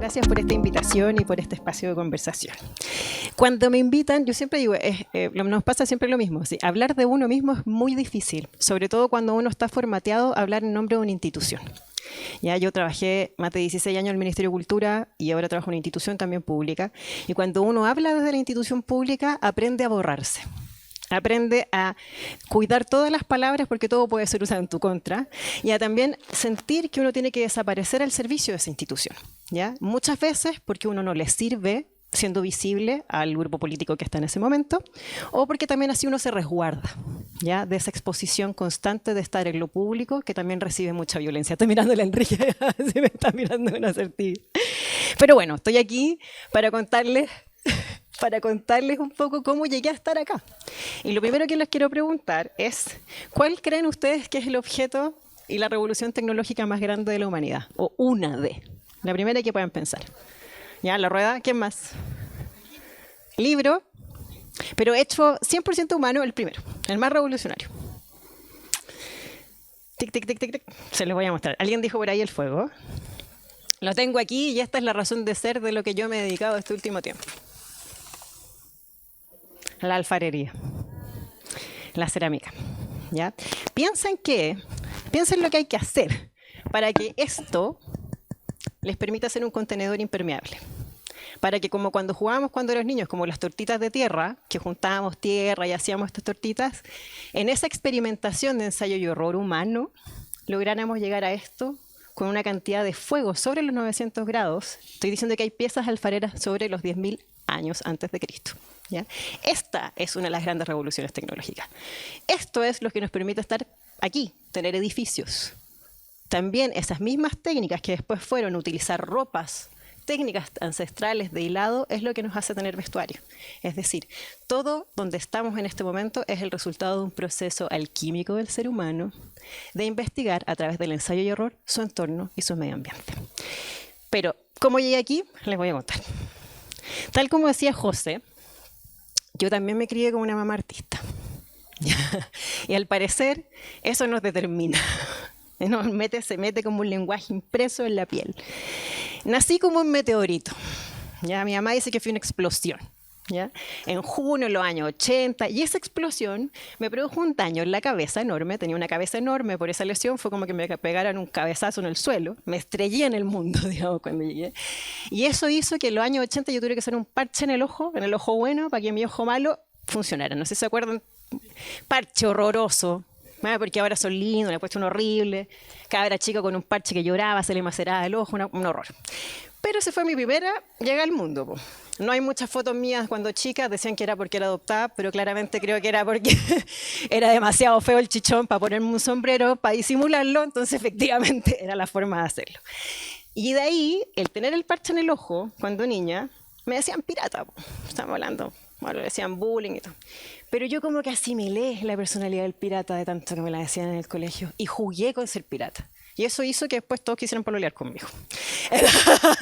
gracias por esta invitación y por este espacio de conversación. Cuando me invitan, yo siempre digo, nos pasa siempre lo mismo. ¿Sí? Hablar de uno mismo es muy difícil, sobre todo cuando uno está formateado a hablar en nombre de una institución. Ya, yo trabajé más de 16 años en el Ministerio de Cultura y ahora trabajo en una institución también pública. Y cuando uno habla desde la institución pública, aprende a borrarse. Aprende a cuidar todas las palabras porque todo puede ser usado en tu contra y a también sentir que uno tiene que desaparecer al servicio de esa institución. ¿Ya? Muchas veces porque uno no le sirve siendo visible al grupo político que está en ese momento, o porque también así uno se resguarda, ¿ya? De esa exposición constante de estar en lo público, que también recibe mucha violencia. Estoy mirándole a Enrique, se me está mirando una asertiva. Pero bueno, estoy aquí para contarles un poco cómo llegué a estar acá. Y lo primero que les quiero preguntar es, ¿cuál creen ustedes que es el objeto y la revolución tecnológica más grande de la humanidad? O una de. La primera que puedan pensar. ¿Ya? La rueda, ¿quién más? Libro, pero hecho 100% humano, el primero, el más revolucionario. Tic, tic, tic, tic, tic. Se los voy a mostrar. Alguien dijo por ahí el fuego. Lo tengo aquí y esta es la razón de ser de lo que yo me he dedicado este último tiempo. La alfarería, la cerámica. ¿Ya? Piensen lo que hay que hacer para que esto les permite hacer un contenedor impermeable. Para que como cuando jugábamos cuando éramos niños, como las tortitas de tierra, que juntábamos tierra y hacíamos estas tortitas, en esa experimentación de ensayo y horror humano, lográramos llegar a esto con una cantidad de fuego sobre los 900 grados. Estoy diciendo que hay piezas alfareras sobre los 10.000 años antes de Cristo. ¿Ya? Esta es una de las grandes revoluciones tecnológicas. Esto es lo que nos permite estar aquí, tener edificios. También esas mismas técnicas que después fueron utilizar ropas, técnicas ancestrales de hilado, es lo que nos hace tener vestuario. Es decir, todo donde estamos en este momento es el resultado de un proceso alquímico del ser humano de investigar a través del ensayo y error su entorno y su medio ambiente. Pero, ¿cómo llegué aquí? Les voy a contar. Tal como decía José, yo también me crié como una mamá artista. Y al parecer, eso nos determina. Se mete como un lenguaje impreso en la piel. Nací como un meteorito. ¿Ya? Mi mamá dice que fue una explosión. ¿Ya? En junio de los años 80, y esa explosión me produjo un daño en la cabeza enorme. Tenía una cabeza enorme, por esa lesión fue como que me pegaran un cabezazo en el suelo. Me estrellé en el mundo, digamos, cuando llegué. Y eso hizo que en los años 80 yo tuve que hacer un parche en el ojo bueno, para que mi ojo malo funcionara. No sé si se acuerdan, parche horroroso. Porque ahora son lindos, le he puesto un horrible. Cabra chica con un parche que lloraba, se le maceraba el ojo, un horror. Pero esa fue mi primera llegada al mundo. Po. No hay muchas fotos mías cuando chica, decían que era porque era adoptada, pero claramente creo que era porque era demasiado feo el chichón para ponerme un sombrero, para disimularlo, entonces efectivamente era la forma de hacerlo. Y de ahí, el tener el parche en el ojo, cuando niña, me decían pirata. Po. Estamos hablando, bueno, le decían bullying y todo. Pero yo como que asimilé la personalidad del pirata de tanto que me la decían en el colegio y jugué con ser pirata. Y eso hizo que después todos quisieran pololear conmigo.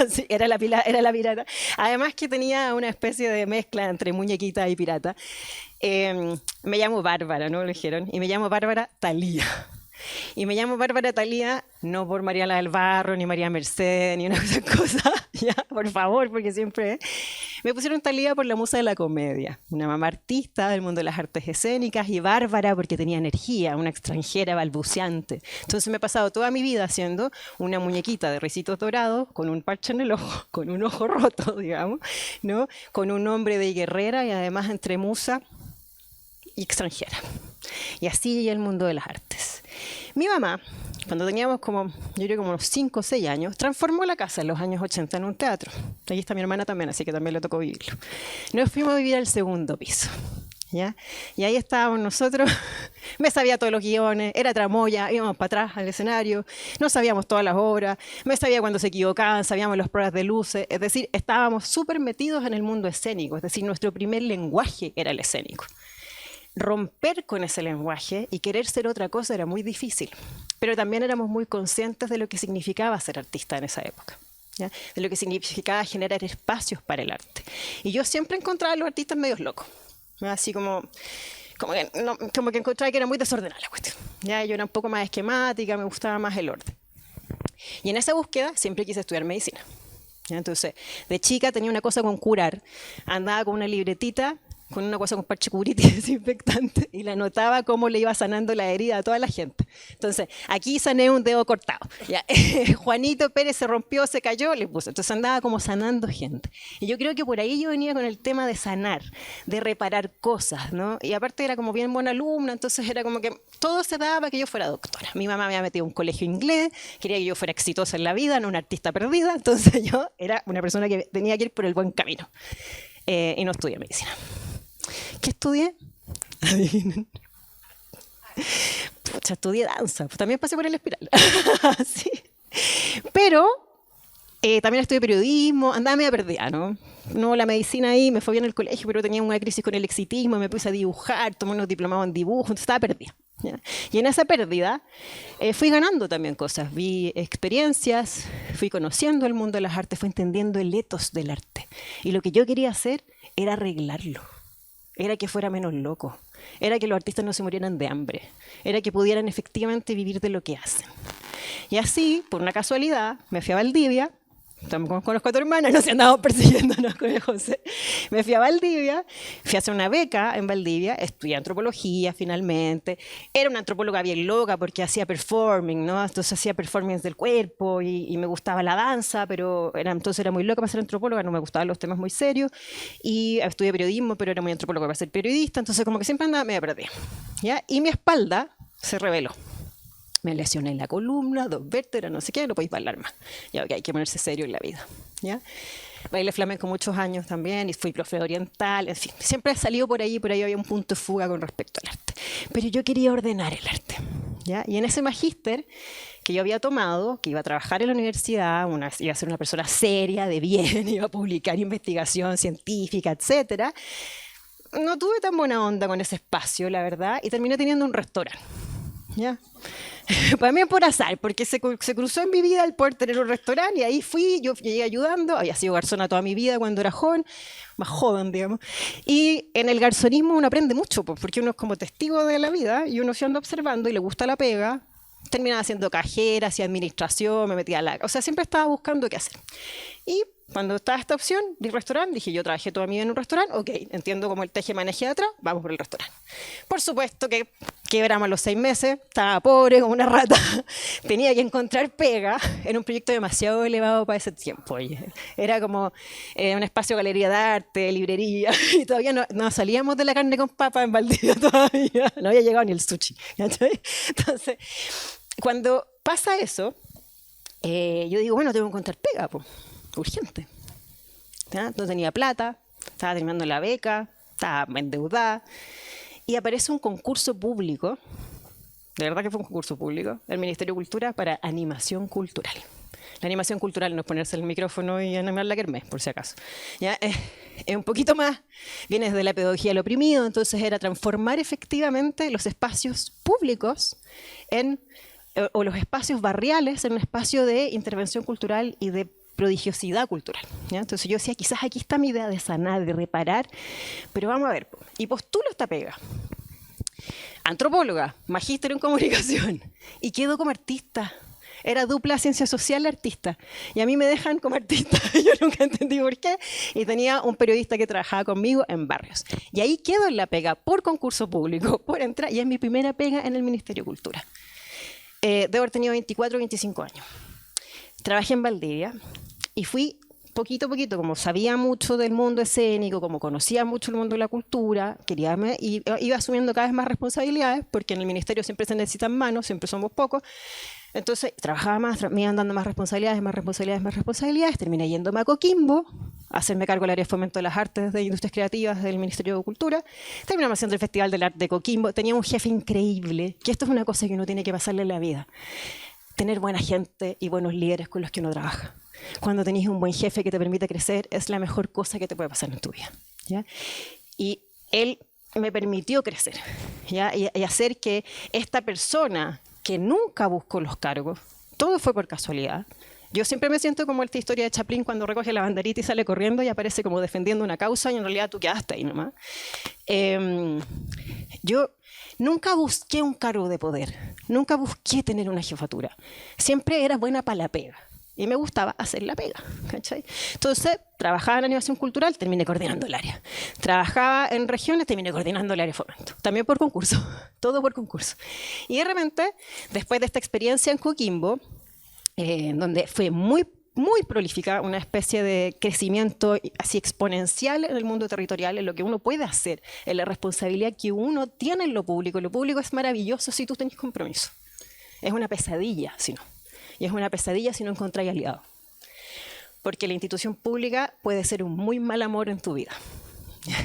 Sí, era la pirata. Además que tenía una especie de mezcla entre muñequita y pirata. Me llamo Bárbara, ¿no? Lo dijeron. Y me llamo Bárbara Thalía. Y me llamo Bárbara Thalía no por Mariela del Barro, ni María Mercedes, ni una de esas cosas, ya, por favor, porque siempre me pusieron Thalía por la musa de la comedia, una mamá artista del mundo de las artes escénicas, y Bárbara porque tenía energía, una extranjera balbuceante. Entonces me he pasado toda mi vida haciendo una muñequita de ricitos dorados, con un parche en el ojo, con un ojo roto, digamos, ¿no? Con un nombre de guerrera y además entre musa y extranjera. Y así llegué al mundo de las artes. Mi mamá, cuando teníamos yo creo como unos 5 o 6 años, transformó la casa en los años 80 en un teatro. Ahí está mi hermana también, así que también le tocó vivirlo. Nos fuimos a vivir al segundo piso. ¿Ya? Y ahí estábamos nosotros, me sabía todos los guiones, era tramoya, íbamos para atrás al escenario, no sabíamos todas las obras, me sabía cuando se equivocaban, sabíamos las pruebas de luces, es decir, estábamos súper metidos en el mundo escénico, es decir, nuestro primer lenguaje era el escénico. Romper con ese lenguaje y querer ser otra cosa era muy difícil, pero también éramos muy conscientes de lo que significaba ser artista en esa época, ¿ya? De lo que significaba generar espacios para el arte. Y yo siempre encontraba a los artistas medios locos, ¿no? Así como que encontraba que era muy desordenada la cuestión, ¿ya? Yo era un poco más esquemática, me gustaba más el orden. Y en esa búsqueda siempre quise estudiar medicina. ¿Ya? Entonces, de chica tenía una cosa con curar. Andaba con una libretita, con una cosa con parche curita y desinfectante, y le anotaba cómo le iba sanando la herida a toda la gente. Entonces, aquí sané un dedo cortado. ¿Ya? Juanito Pérez se rompió, se cayó, le puse. Entonces andaba como sanando gente. Y yo creo que por ahí yo venía con el tema de sanar, de reparar cosas, ¿no? Y aparte era como bien buena alumna, entonces era como que todo se daba para que yo fuera doctora. Mi mamá me había metido a un colegio inglés, quería que yo fuera exitosa en la vida, no una artista perdida, entonces yo era una persona que tenía que ir por el buen camino. Y no estudié medicina. ¿Qué estudié? Adivinen. Pucha, estudié danza. También pasé por el espiral. Sí. Pero también estudié periodismo. Andaba media perdida, ¿no? No, la medicina ahí me fue bien en el colegio, pero tenía una crisis con el exitismo. Me puse a dibujar, tomé unos diplomados en dibujo. Entonces estaba perdida. ¿Ya? Y en esa pérdida fui ganando también cosas. Vi experiencias, fui conociendo el mundo de las artes, fui entendiendo el ethos del arte. Y lo que yo quería hacer era arreglarlo. Era que fuera menos loco, era que los artistas no se murieran de hambre, era que pudieran efectivamente vivir de lo que hacen. Y así, por una casualidad, me fui a Valdivia, estamos con las 4 hermanas, nos andábamos persiguiéndonos con el José. Me fui a Valdivia, fui a hacer una beca en Valdivia, estudié antropología finalmente. Era una antropóloga bien loca porque hacía performing, ¿no? Entonces hacía performance del cuerpo y me gustaba la danza, pero entonces era muy loca para ser antropóloga, no me gustaban los temas muy serios. Y estudié periodismo, pero era muy antropóloga para ser periodista, entonces como que siempre andaba medio perdida, ¿ya? Y mi espalda se reveló. Me lesioné en la columna, 2 vértebras, no sé qué, no podéis bailar más. Ya, okay, hay que ponerse serio en la vida. ¿Ya? Bailé flamenco muchos años también y fui profe oriental, en fin. Siempre he salido por ahí había un punto de fuga con respecto al arte. Pero yo quería ordenar el arte. ¿Ya? Y en ese magíster que yo había tomado, que iba a trabajar en la universidad, iba a ser una persona seria, de bien, iba a publicar investigación científica, etcétera, no tuve tan buena onda con ese espacio, la verdad, y terminé teniendo un restaurante. ¿Ya? Para mí por azar, porque se cruzó en mi vida el poder tener un restaurante y ahí fui, yo llegué ayudando, había sido garzona toda mi vida cuando era joven, más joven, digamos, y en el garzonismo uno aprende mucho, porque uno es como testigo de la vida y uno se anda observando y le gusta la pega, terminaba haciendo cajera, hacía administración, me metía a la... O sea, siempre estaba buscando qué hacer. Y cuando estaba esta opción del restaurante, dije, yo trabajé toda mi vida en un restaurante, ok, entiendo cómo el teje-maneje de atrás, vamos por el restaurante. Por supuesto que quebramos a los 6 meses, estaba pobre como una rata, tenía que encontrar pega, era un proyecto demasiado elevado para ese tiempo. Oye. Era como un espacio de galería de arte, librería, y todavía no salíamos de la carne con papa en Valdivia todavía, no había llegado ni el sushi. ¿Cachai? Entonces, cuando pasa eso, yo digo, bueno, tengo que encontrar pega, pues. Urgente. ¿Ya? No tenía plata, estaba terminando la beca, estaba endeudada, y aparece un concurso público, de verdad que fue un concurso público, del Ministerio de Cultura para animación cultural. La animación cultural no es ponerse el micrófono y animar la kermés, por si acaso. ¿Ya? Es un poquito más, viene desde la pedagogía del oprimido, entonces era transformar efectivamente los espacios públicos o los espacios barriales en un espacio de intervención cultural y de prodigiosidad cultural. ¿Ya? Entonces yo decía, quizás aquí está mi idea de sanar, de reparar, pero vamos a ver, y postulo esta pega. Antropóloga, magíster en comunicación, y quedo como artista. Era dupla ciencia social artista, y a mí me dejan como artista, yo nunca entendí por qué, y tenía un periodista que trabajaba conmigo en Barrios. Y ahí quedo en la pega por concurso público, por entrar, y es mi primera pega en el Ministerio de Cultura. Debo haber tenido 24 o 25 años. Trabajé en Valdivia y fui poquito a poquito, como sabía mucho del mundo escénico, como conocía mucho el mundo de la cultura, y iba asumiendo cada vez más responsabilidades, porque en el ministerio siempre se necesitan manos, siempre somos pocos. Entonces trabajaba más, me iban dando más responsabilidades, terminé yéndome a Coquimbo, a hacerme cargo del área de fomento de las artes de industrias creativas del Ministerio de Cultura, terminamos haciendo el Festival del Arte de Coquimbo, tenía un jefe increíble, que esto es una cosa que uno tiene que pasarle en la vida. Tener buena gente y buenos líderes con los que uno trabaja. Cuando tenés un buen jefe que te permite crecer, es la mejor cosa que te puede pasar en tu vida. ¿Ya? Y él me permitió crecer, ¿ya? Y hacer que esta persona que nunca buscó los cargos, todo fue por casualidad. Yo siempre me siento como esta historia de Chaplin cuando recoge la banderita y sale corriendo y aparece como defendiendo una causa y en realidad tú quedaste ahí nomás. Yo nunca busqué un cargo de poder, nunca busqué tener una jefatura. Siempre era buena para la pega. Y me gustaba hacer la pega, ¿cachai? Entonces, trabajaba en animación cultural, terminé coordinando el área. Trabajaba en regiones, terminé coordinando el área de fomento. También por concurso, todo por concurso. Y de repente, después de esta experiencia en Coquimbo, donde fue muy prolífica, una especie de crecimiento así exponencial en el mundo territorial, en lo que uno puede hacer, en la responsabilidad que uno tiene en lo público. Lo público es maravilloso si tú tenés compromiso. Es una pesadilla, si no. Y es una pesadilla si no encontráis aliados. Porque la institución pública puede ser un muy mal amor en tu vida.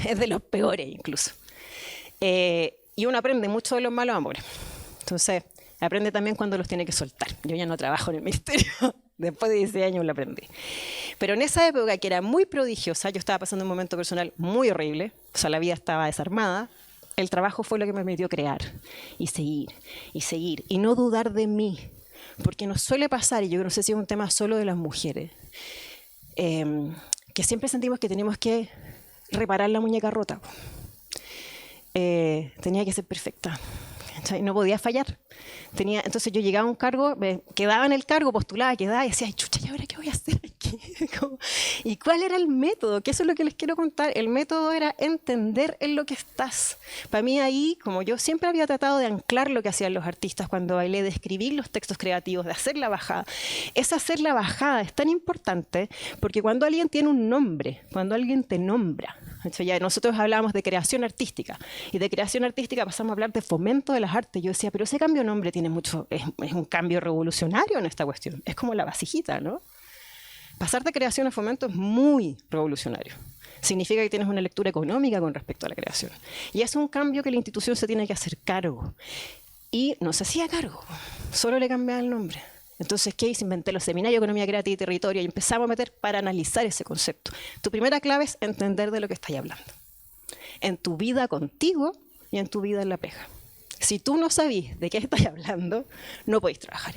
Es de los peores incluso. Y uno aprende mucho de los malos amores. Entonces, aprende también cuando los tiene que soltar. Yo ya no trabajo en el ministerio. Después de 16 años lo aprendí. Pero en esa época, que era muy prodigiosa, yo estaba pasando un momento personal muy horrible. O sea, la vida estaba desarmada. El trabajo fue lo que me permitió crear. Y seguir, y seguir. Y no dudar de mí. Porque nos suele pasar, y yo no sé si es un tema solo de las mujeres, que siempre sentimos que tenemos que reparar la muñeca rota. Tenía que ser perfecta. No podía fallar. Entonces yo llegaba a un cargo, me quedaba en el cargo, postulaba, quedaba y decía, ay, chucha, ¿y ahora qué voy a hacer aquí? ¿Y cuál era el método? Que eso es lo que les quiero contar. El método era entender en lo que estás. Para mí ahí, como yo siempre había tratado de anclar lo que hacían los artistas cuando bailé, de escribir los textos creativos, de hacer la bajada. Esa hacer la bajada es tan importante porque cuando alguien tiene un nombre, cuando alguien te nombra, ya nosotros hablábamos de creación artística y de creación artística pasamos a hablar de fomento de las artes. Yo decía, pero ese cambio de nombre tiene mucho, es un cambio revolucionario en esta cuestión. Es como la vasijita, ¿no? Pasar de creación a fomento es muy revolucionario. Significa que tienes una lectura económica con respecto a la creación. Y es un cambio que la institución se tiene que hacer cargo. Y no se hacía cargo, solo le cambiaba el nombre. Entonces, ¿qué hice? Inventé los seminarios de economía creativa y territorio y empezamos a meter para analizar ese concepto. Tu primera clave es entender de lo que estás hablando. En tu vida contigo y en tu vida en la pega. Si tú no sabís de qué estás hablando, no podéis trabajar.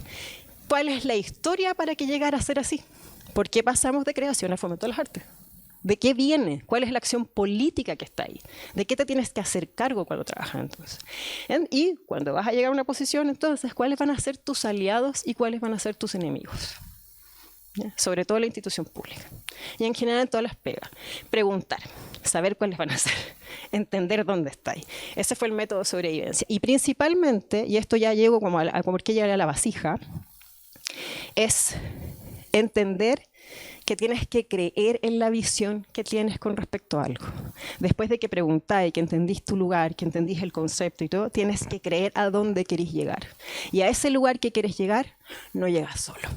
¿Cuál es la historia para que llegara a ser así? ¿Por qué pasamos de creación a fomento de las artes? ¿De qué viene? ¿Cuál es la acción política que está ahí? ¿De qué te tienes que hacer cargo cuando trabajas entonces? Y cuando vas a llegar a una posición, entonces, ¿cuáles van a ser tus aliados y cuáles van a ser tus enemigos? ¿Ya? Sobre todo en la institución pública. Y en general en todas las pegas. Preguntar, saber cuáles van a ser, entender dónde estáis. Ese fue el método de sobrevivencia. Y principalmente, y esto ya llego como por qué llegar a la vasija, es entender que tienes que creer en la visión que tienes con respecto a algo. Después de que preguntáis, que entendís tu lugar, que entendís el concepto y todo, tienes que creer a dónde querés llegar. Y a ese lugar que quieres llegar, no llegas solo.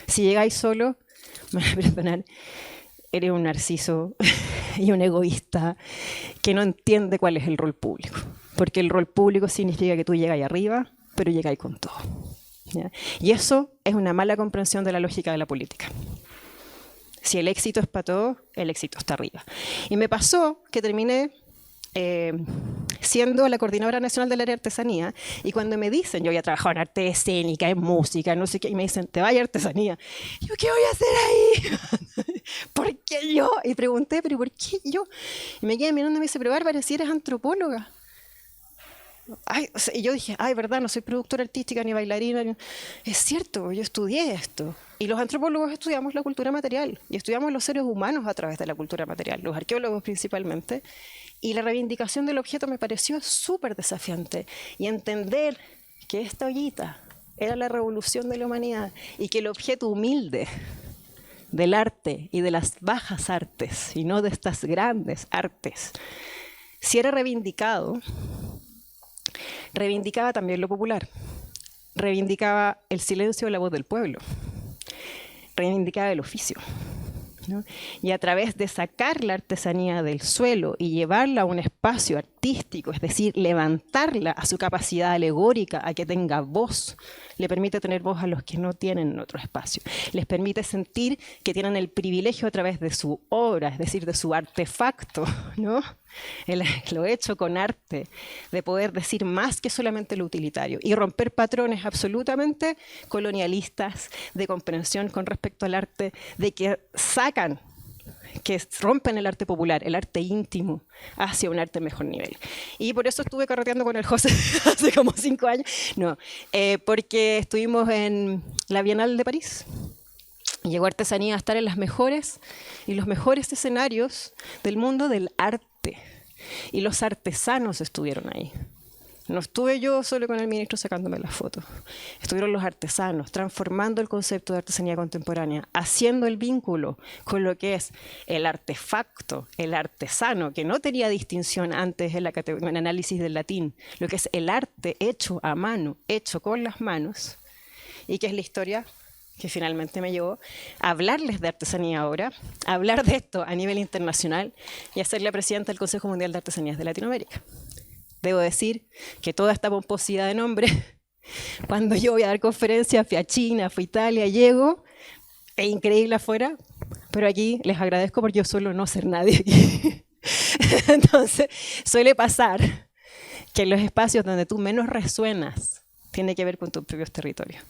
Si llegáis solo, me van a perdonar, eres un narciso y un egoísta que no entiende cuál es el rol público. Porque el rol público significa que tú llegáis arriba, pero llegáis con todo. ¿Ya? Y eso es una mala comprensión de la lógica de la política. Si el éxito es para todos, el éxito está arriba. Y me pasó que terminé siendo la coordinadora nacional del área de artesanía, y cuando me dicen, yo había trabajado en arte escénica, en música, no sé qué, y me dicen, te vayas a artesanía. Y yo, ¿qué voy a hacer ahí? ¿Por qué yo? Y pregunté, ¿pero por qué yo? Y me quedé mirando y me dice, pero Bárbara, si eres antropóloga. Ay, o sea, y yo dije, ay, verdad, no soy productora artística ni bailarina. Es cierto, yo estudié esto. Y los antropólogos estudiamos la cultura material y estudiamos los seres humanos a través de la cultura material, los arqueólogos principalmente. Y la reivindicación del objeto me pareció súper desafiante. Y entender que esta ollita era la revolución de la humanidad y que el objeto humilde del arte y de las bajas artes, y no de estas grandes artes, si era reivindicado, reivindicaba también lo popular, reivindicaba el silencio de la voz del pueblo, reivindicaba el oficio, ¿no? Y a través de sacar la artesanía del suelo y llevarla a un espacio artístico, es decir, levantarla a su capacidad alegórica, a que tenga voz, le permite tener voz a los que no tienen otro espacio. Les permite sentir que tienen el privilegio a través de su obra, es decir, de su artefacto, ¿no? Lo hecho con arte, de poder decir más que solamente lo utilitario y romper patrones absolutamente colonialistas de comprensión con respecto al arte, de que sacan, que rompen el arte popular, el arte íntimo, hacia un arte de mejor nivel. Y por eso estuve carreteando con el José hace como 5 años, no, porque estuvimos en la Bienal de París. Llegó Artesanía a estar en las mejores y los mejores escenarios del mundo del arte. Y los artesanos estuvieron ahí. No estuve yo solo con el ministro sacándome las fotos. Estuvieron los artesanos transformando el concepto de artesanía contemporánea, haciendo el vínculo con lo que es el artefacto, el artesano, que no tenía distinción antes en el análisis del latín, lo que es el arte hecho a mano, hecho con las manos, y que es la historia que finalmente me llevó a hablarles de artesanía ahora, a hablar de esto a nivel internacional y a ser la presidenta del Consejo Mundial de Artesanías de Latinoamérica. Debo decir que toda esta pomposidad de nombre, cuando yo voy a dar conferencias, fui a China, fui a Italia, llego, es increíble afuera, pero aquí les agradezco porque yo suelo no ser nadie aquí. Entonces, suele pasar que en los espacios donde tú menos resuenas, tiene que ver con tus propios territorios.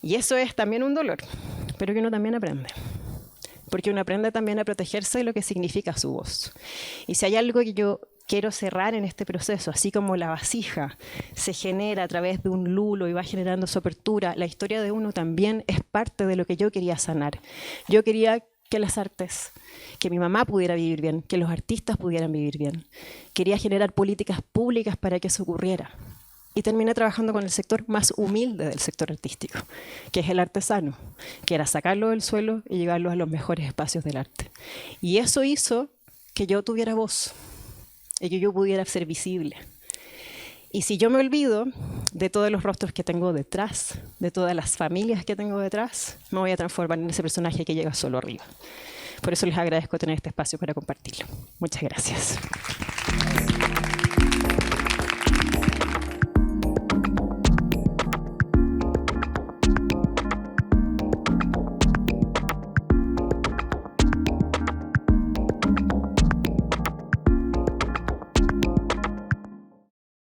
Y eso es también un dolor, pero que uno también aprende. Porque uno aprende también a protegerse de lo que significa su voz. Y si hay algo que yo quiero cerrar en este proceso, así como la vasija se genera a través de un lulo y va generando su apertura, la historia de uno también es parte de lo que yo quería sanar. Yo quería que las artes, que mi mamá pudiera vivir bien, que los artistas pudieran vivir bien. Quería generar políticas públicas para que eso ocurriera. Y terminé trabajando con el sector más humilde del sector artístico, que es el artesano, que era sacarlo del suelo y llevarlo a los mejores espacios del arte. Y eso hizo que yo tuviera voz y que yo pudiera ser visible. Y si yo me olvido de todos los rostros que tengo detrás, de todas las familias que tengo detrás, me voy a transformar en ese personaje que llega solo arriba. Por eso les agradezco tener este espacio para compartirlo. Muchas gracias.